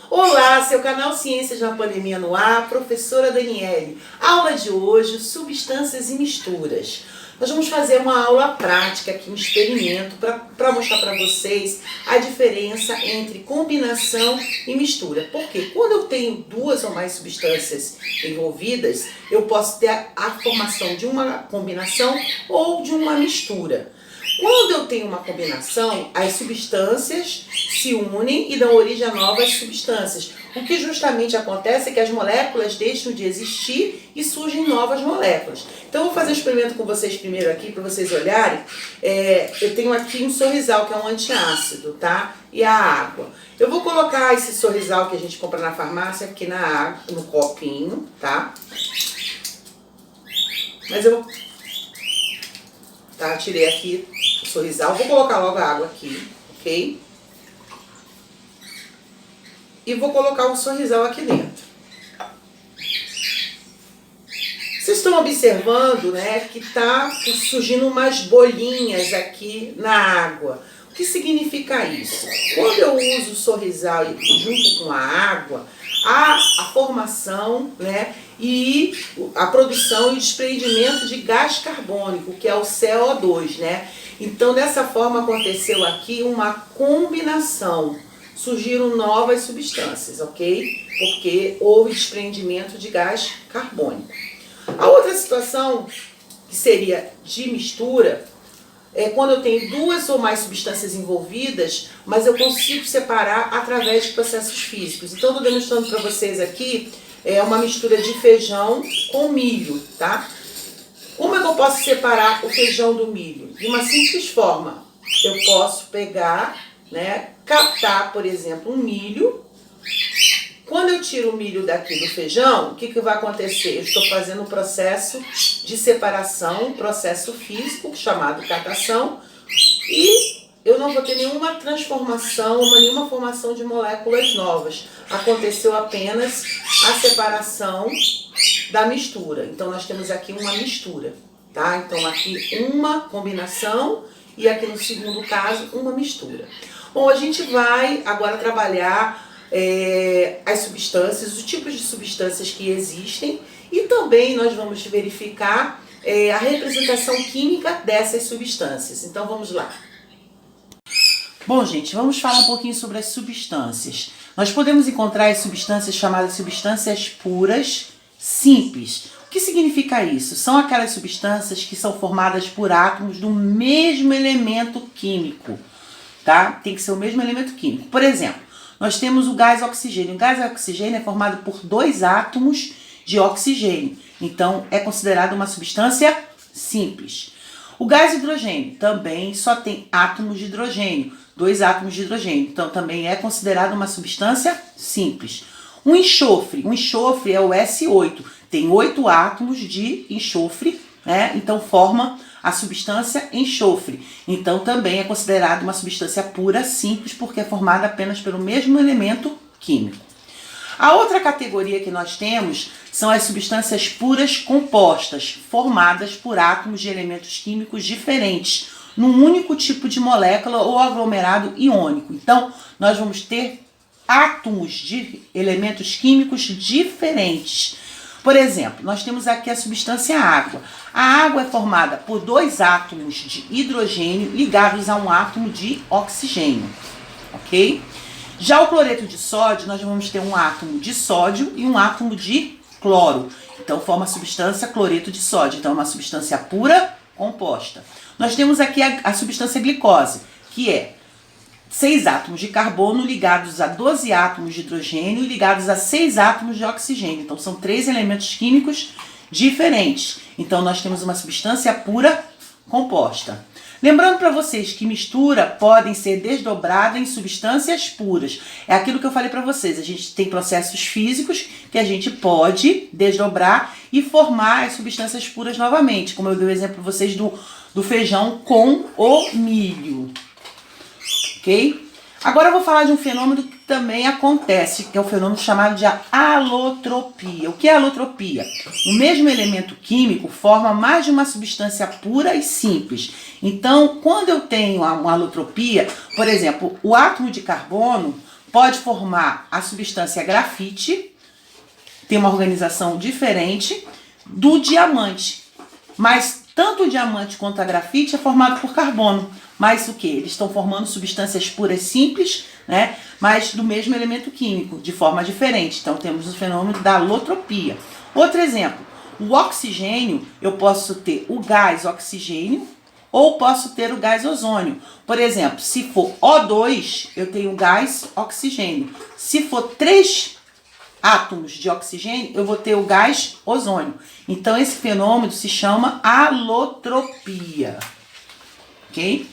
Olá, seu canal Ciências na Pandemia no ar, professora Daniele. Aula de hoje, substâncias e misturas. Nós vamos fazer uma aula prática aqui, um experimento, para mostrar para vocês a diferença entre combinação e mistura. Porque quando eu tenho duas ou mais substâncias envolvidas, eu posso ter a formação de uma combinação ou de uma mistura. Quando eu tenho uma combinação, as substâncias se unem e dão origem a novas substâncias. O que justamente acontece é que as moléculas deixam de existir e surgem novas moléculas. Então eu vou fazer um experimento com vocês primeiro aqui, para vocês olharem. Eu tenho aqui um sorrisal, que é um antiácido, tá? E a água. Eu vou colocar esse sorrisal que a gente compra na farmácia aqui na água, no copinho, tá? Mas eu vou... Tá, tirei aqui o sorrisal. Vou colocar logo a água aqui, ok? E vou colocar o sorrisal aqui dentro. Vocês estão observando, né, que tá surgindo umas bolinhas aqui na água. O que significa isso? Quando eu uso o sorrisal junto com a água, há a formação, né, e a produção e desprendimento de gás carbônico, que é o CO2, né? Então, dessa forma, aconteceu aqui uma combinação. Surgiram novas substâncias, ok? Porque houve desprendimento de gás carbônico. A outra situação, que seria de mistura, é quando eu tenho duas ou mais substâncias envolvidas, mas eu consigo separar através de processos físicos. Então, estou demonstrando para vocês aqui uma mistura de feijão com milho, tá? Como é que eu posso separar o feijão do milho? De uma simples forma. Eu posso pegar, né, captar, por exemplo, um milho. Quando eu tiro o milho daqui do feijão, o que vai acontecer? Eu estou fazendo um processo de separação, um processo físico chamado catação, e eu não vou ter nenhuma transformação, nenhuma formação de moléculas novas. Aconteceu apenas a separação da mistura. Então nós temos aqui uma mistura, tá? Então aqui uma combinação e aqui no segundo caso uma mistura. Bom, a gente vai agora trabalhar as substâncias, os tipos de substâncias que existem, e também nós vamos verificar a representação química dessas substâncias. Então vamos lá. Bom, gente, vamos falar um pouquinho sobre as substâncias. Nós podemos encontrar as substâncias chamadas substâncias puras simples. O que significa isso? São aquelas substâncias que são formadas por átomos do mesmo elemento químico, tá? Tem que ser o mesmo elemento químico. Por exemplo, nós temos o gás oxigênio. O gás oxigênio é formado por dois átomos de oxigênio. Então, é considerado uma substância simples. O gás hidrogênio também só tem átomos de hidrogênio, dois átomos de hidrogênio. Então, também é considerado uma substância simples. O enxofre é o S8. Tem 8 átomos de enxofre, né? Então, forma a substância enxofre. Então, também é considerado uma substância pura simples, porque é formada apenas pelo mesmo elemento químico. A outra categoria que nós temos são as substâncias puras compostas, formadas por átomos de elementos químicos diferentes, num único tipo de molécula ou aglomerado iônico. Então, nós vamos ter átomos de elementos químicos diferentes. Por exemplo, nós temos aqui a substância água. A água é formada por dois átomos de hidrogênio ligados a um átomo de oxigênio, ok? Já o cloreto de sódio, nós vamos ter um átomo de sódio e um átomo de cloro. Então, forma a substância cloreto de sódio. Então, é uma substância pura composta. Nós temos aqui a substância glicose, que é 6 átomos de carbono ligados a 12 átomos de hidrogênio e ligados a 6 átomos de oxigênio. Então, são 3 elementos químicos diferentes. Então, nós temos uma substância pura composta. Lembrando para vocês que mistura podem ser desdobrada em substâncias puras. É aquilo que eu falei para vocês. A gente tem processos físicos que a gente pode desdobrar e formar as substâncias puras novamente. Como eu dei o exemplo para vocês do feijão com o milho. Ok? Agora eu vou falar de um fenômeno que também acontece, que é o fenômeno chamado de alotropia. O que é alotropia? O mesmo elemento químico forma mais de uma substância pura e simples. Então, quando eu tenho uma alotropia, por exemplo, o átomo de carbono pode formar a substância grafite, tem uma organização diferente do diamante. Mas tanto o diamante quanto a grafite é formado por carbono. Mas o que? Eles estão formando substâncias puras simples, né? Mas do mesmo elemento químico, de forma diferente. Então temos o fenômeno da alotropia. Outro exemplo, o oxigênio, eu posso ter o gás oxigênio ou posso ter o gás ozônio. Por exemplo, se for O2, eu tenho gás oxigênio. Se for 3 átomos de oxigênio, eu vou ter o gás ozônio. Então esse fenômeno se chama alotropia. Ok?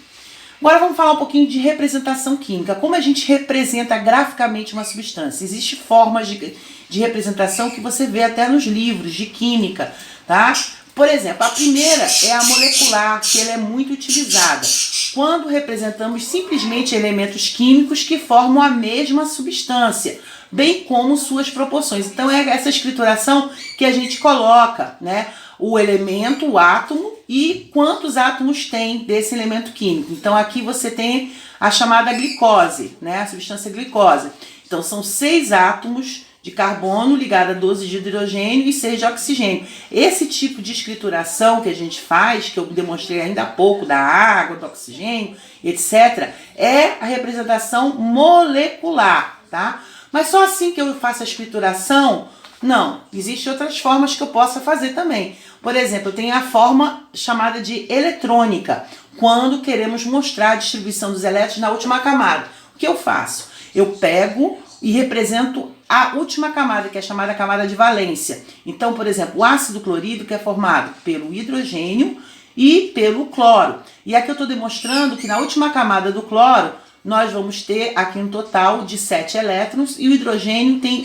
Agora vamos falar um pouquinho de representação química. Como a gente representa graficamente uma substância? Existem formas de representação que você vê até nos livros de química, tá? Por exemplo, a primeira é a molecular, que ela é muito utilizada. Quando representamos simplesmente elementos químicos que formam a mesma substância, bem como suas proporções. Então é essa escrituração que a gente coloca, né? O elemento, o átomo e quantos átomos tem desse elemento químico. Então aqui você tem a chamada glicose, né? A substância glicose. Então são 6 átomos de carbono ligado a 12 de hidrogênio e 6 de oxigênio. Esse tipo de escrituração que a gente faz, que eu demonstrei ainda há pouco, da água, do oxigênio, etc., é a representação molecular, tá? Mas só assim que eu faço a escrituração? Não, existem outras formas que eu possa fazer também. Por exemplo, eu tenho a forma chamada de eletrônica, quando queremos mostrar a distribuição dos elétrons na última camada. O que eu faço? Eu pego e represento a última camada, que é a chamada camada de valência. Então, por exemplo, o ácido clorídrico é formado pelo hidrogênio e pelo cloro. E aqui eu estou demonstrando que na última camada do cloro, nós vamos ter aqui um total de 7 elétrons e o hidrogênio tem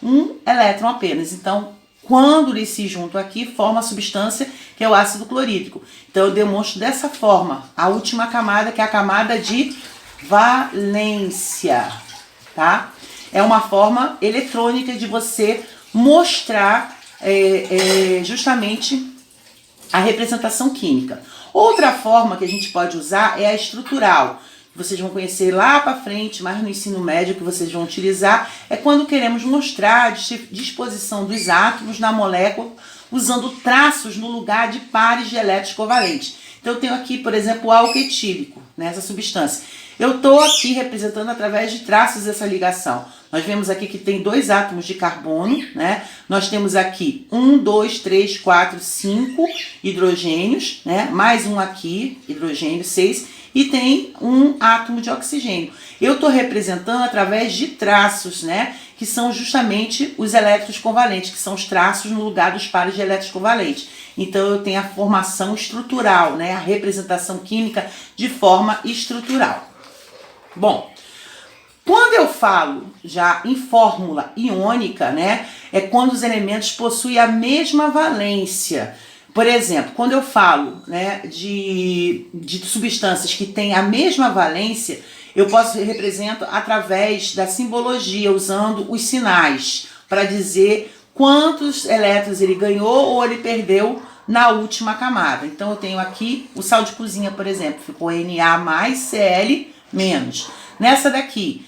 1 elétron apenas. Então, quando eles se juntam aqui, forma a substância que é o ácido clorídrico. Então, eu demonstro dessa forma a última camada, que é a camada de valência, tá? É uma forma eletrônica de você mostrar justamente a representação química. Outra forma que a gente pode usar é a estrutural. Vocês vão conhecer lá para frente, mais no ensino médio que vocês vão utilizar, é quando queremos mostrar a disposição dos átomos na molécula usando traços no lugar de pares de elétrons covalentes. Então eu tenho aqui, por exemplo, o álcool etílico, nessa substância. Eu estou aqui representando através de traços essa ligação. Nós vemos aqui que tem 2 átomos de carbono, né? Nós temos aqui 1, 2, 3, 4, 5 hidrogênios, né? Mais um aqui, hidrogênio, 6, e tem 1 átomo de oxigênio. Eu estou representando através de traços, né? Que são justamente os elétrons covalentes, que são os traços no lugar dos pares de elétrons covalentes. Então eu tenho a formação estrutural, né? A representação química de forma estrutural. Bom, quando eu falo já em fórmula iônica, né, é quando os elementos possuem a mesma valência. Por exemplo, quando eu falo, né, de substâncias que têm a mesma valência, eu posso representar através da simbologia, usando os sinais, para dizer quantos elétrons ele ganhou ou ele perdeu na última camada. Então eu tenho aqui o sal de cozinha, por exemplo, ficou Na mais Cl menos. Nessa daqui,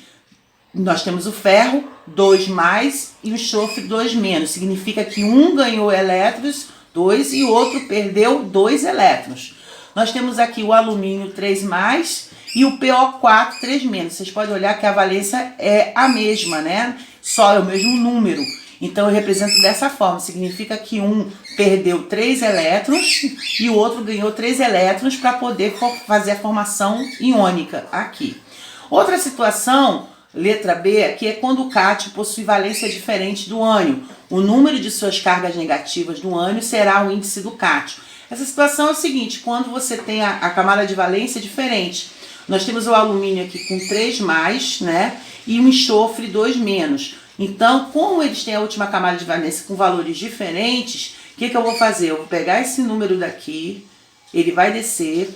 nós temos o ferro, 2 mais, e o enxofre, 2 menos. Significa que um ganhou elétrons, 2, e o outro perdeu 2 elétrons. Nós temos aqui o alumínio, 3 mais, e o PO4, 3 menos. Vocês podem olhar que a valência é a mesma, né? Só é o mesmo número. Então eu represento dessa forma, significa que um perdeu 3 elétrons e o outro ganhou 3 elétrons para poder fazer a formação iônica aqui. Outra situação, letra B, aqui é quando o cátio possui valência diferente do ânion. O número de suas cargas negativas do ânion será o índice do cátio. Essa situação é o seguinte, quando você tem a camada de valência diferente. Nós temos o alumínio aqui com 3 mais, né? E o enxofre 2 menos. Então, como eles têm a última camada de valência com valores diferentes, o que eu vou fazer? Eu vou pegar esse número daqui, ele vai descer,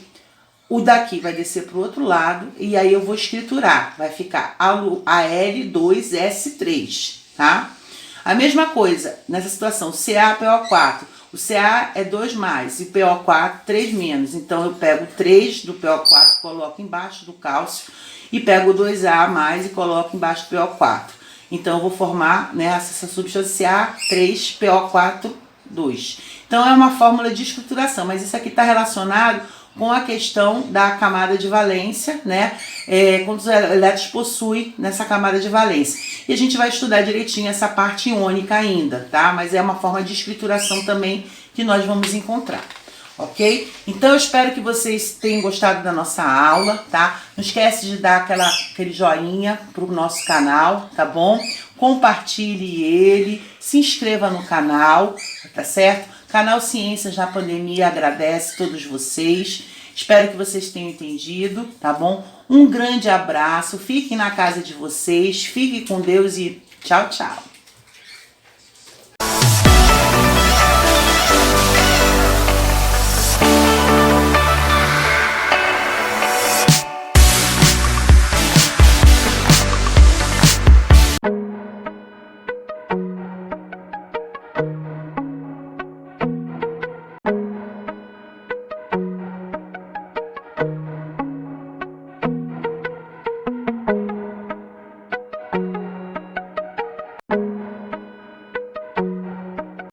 o daqui vai descer para o outro lado e aí eu vou escriturar. Vai ficar AL2S3, tá? A mesma coisa, nessa situação, CA, PO4. O CA é 2 mais e PO4 3 menos. Então eu pego 3 do PO4, coloco embaixo do cálcio e pego 2A mais e coloco embaixo do PO4. Então eu vou formar, né, essa substância A3PO4, 2. Então é uma fórmula de escrituração, mas isso aqui está relacionado com a questão da camada de valência, né? Quantos elétrons possui nessa camada de valência. E a gente vai estudar direitinho essa parte iônica ainda, tá? Mas é uma forma de escrituração também que nós vamos encontrar, ok? Então eu espero que vocês tenham gostado da nossa aula, tá? Não esquece de dar aquele joinha pro nosso canal, tá bom? Compartilhe ele, se inscreva no canal, tá certo? Canal Ciências na Pandemia agradece todos vocês. Espero que vocês tenham entendido, tá bom? Um grande abraço, fiquem na casa de vocês, fiquem com Deus e tchau, tchau.